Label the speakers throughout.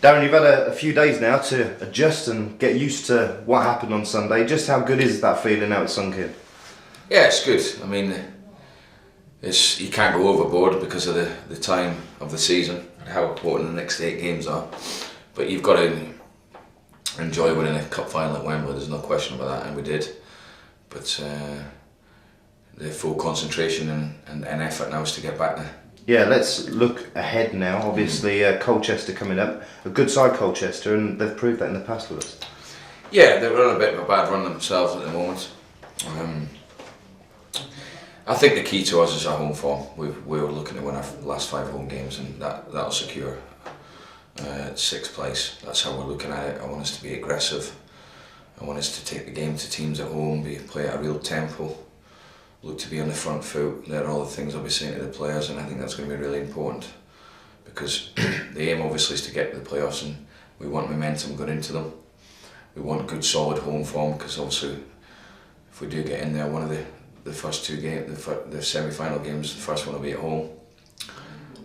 Speaker 1: Darren, you've had a few days now to adjust and get used to what happened on Sunday. Just how good is that feeling now it's sunk in?
Speaker 2: Yeah, it's good. I mean, you can't go overboard because of the time of the season and how important the next 8 games are. But you've got to enjoy winning a cup final at Wembley. There's no question about that, and we did. But the full concentration and effort now is to get back there.
Speaker 1: Yeah, let's look ahead now. Obviously, Colchester coming up. A good side, Colchester, and they've proved that in the past with us.
Speaker 2: Yeah, they're on a bit of a bad run themselves at the moment. I think the key to us is our home form. We're looking to win our last 5 home games, and that'll secure 6th place. That's how we're looking at it. I want us to be aggressive. I want us to take the game to teams at home, play at a real tempo, look to be on the front foot. They're all the things I'll be saying to the players, and I think that's going to be really important because the aim obviously is to get to the playoffs, and we want momentum going into them. We want good solid home form because obviously if we do get in there, one of the first 2 games, the semi-final games, the first one will be at home.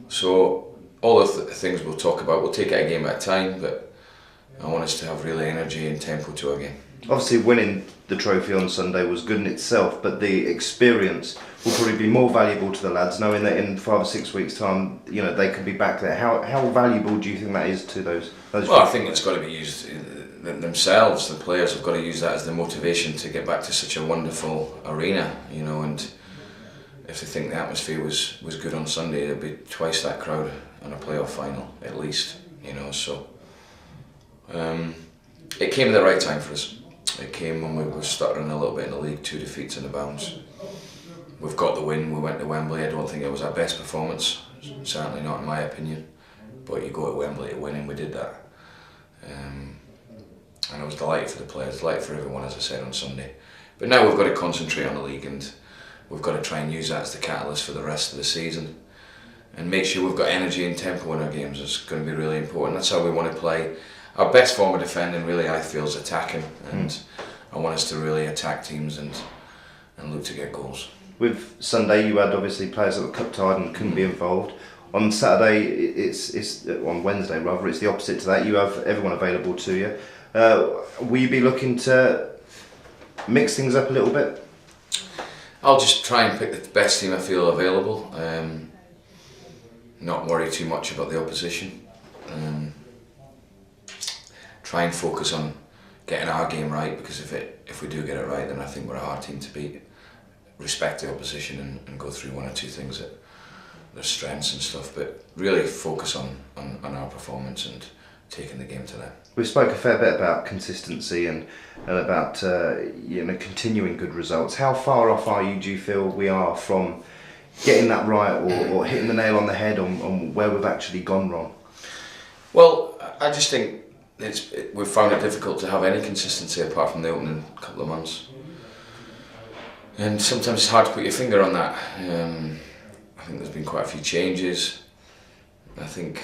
Speaker 2: So all the things we'll talk about, we'll take it a game at a time, but I want us to have really energy and tempo to our game.
Speaker 1: Obviously, winning the trophy on Sunday was good in itself, but the experience will probably be more valuable to the lads, knowing that in 5 or 6 weeks' time, they could be back there. How valuable do you think that is to those?
Speaker 2: Well, I think it's got to be used themselves. The players have got to use that as the motivation to get back to such a wonderful arena, and if they think the atmosphere was good on Sunday, there'd be twice that crowd on a playoff final at least. So it came at the right time for us. It came when we were stuttering a little bit in the league, 2 defeats and a bounce. We've got the win. We went to Wembley. I don't think it was our best performance, certainly not in my opinion. But you go to Wembley to win, and we did that. And I was delighted for the players, delighted for everyone, as I said on Sunday. But now we've got to concentrate on the league, and we've got to try and use that as the catalyst for the rest of the season. And make sure we've got energy and tempo in our games. It's going to be really important. That's how we want to play. Our best form of defending, really, I feel, is attacking, and I want us to really attack teams and look to get goals.
Speaker 1: With Sunday, you had obviously players that were cup tied and couldn't be involved. On Saturday, it's on Wednesday rather. It's the opposite to that. You have everyone available to you. Will you be looking to mix things up a little bit?
Speaker 2: I'll just try and pick the best team I feel available. Not worry too much about the opposition. Try and focus on getting our game right, because if we do get it right, then I think we're a hard team to beat. Respect the opposition and go through 1 or 2 things that their strengths and stuff, but really focus on our performance and taking the game to them.
Speaker 1: We spoke a fair bit about consistency and about continuing good results. How far off do you feel we are from getting that right or hitting the nail on the head on where we've actually gone wrong?
Speaker 2: Well, I just think we've found it difficult to have any consistency apart from the opening couple of months. And sometimes it's hard to put your finger on that. I think there's been quite a few changes. I think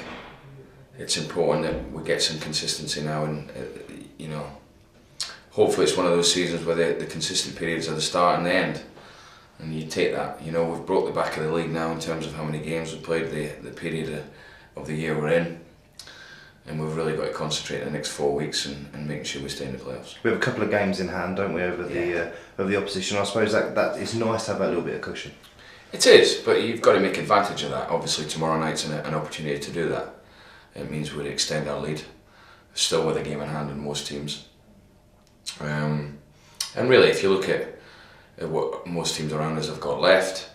Speaker 2: it's important that we get some consistency now, and hopefully it's one of those seasons where the consistent periods are the start and the end, and you take that. We've broke the back of the league now in terms of how many games we've played, the period of the year we're in, and we've really got to concentrate in the next 4 weeks and making sure we stay in the playoffs.
Speaker 1: We have a couple of games in hand, don't we, over the opposition. I suppose that it's nice to have that little bit of cushion.
Speaker 2: It is, but you've got to make advantage of that. Obviously tomorrow night's an opportunity to do that. It means we'll extend our lead, still with a game in hand in most teams. And really, if you look at what most teams around us have got left,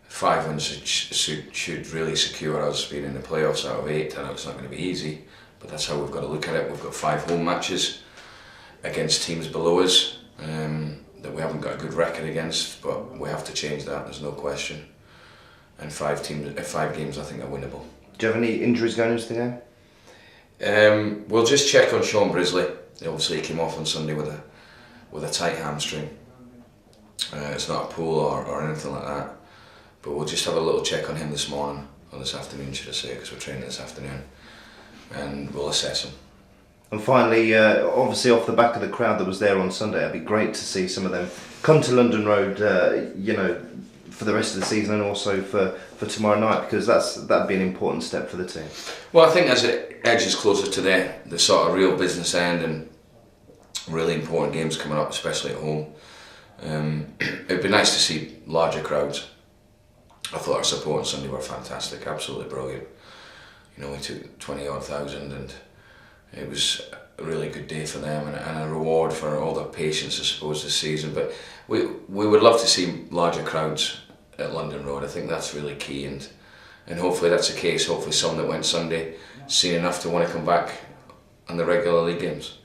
Speaker 2: 5 wins should really secure us being in the playoffs out of 8. I know it's not going to be easy, but that's how we've got to look at it. We've got 5 home matches against teams below us that we haven't got a good record against, but we have to change that, there's no question. And 5 games I think are winnable.
Speaker 1: Do you have any injuries going into the game?
Speaker 2: We'll just check on Sean Brisley. Obviously he came off on Sunday with a tight hamstring. It's not a pull or anything like that, but we'll just have a little check on him this morning, or this afternoon should I say, because we're training this afternoon, and we'll assess him.
Speaker 1: And finally, obviously off the back of the crowd that was there on Sunday, it'd be great to see some of them come to London Road, for the rest of the season and also for tomorrow night, because that'd be an important step for the team.
Speaker 2: Well, I think as it edges closer to the sort of real business end and really important games coming up, especially at home, it'd be nice to see larger crowds. I thought our support on Sunday were fantastic, absolutely brilliant. You know, we took 20,000 and it was a really good day for them and a reward for all their patience, I suppose, this season. But we would love to see larger crowds at London Road. I think that's really key, and hopefully that's the case. Hopefully some that went Sunday seen enough to want to come back on the regular league games.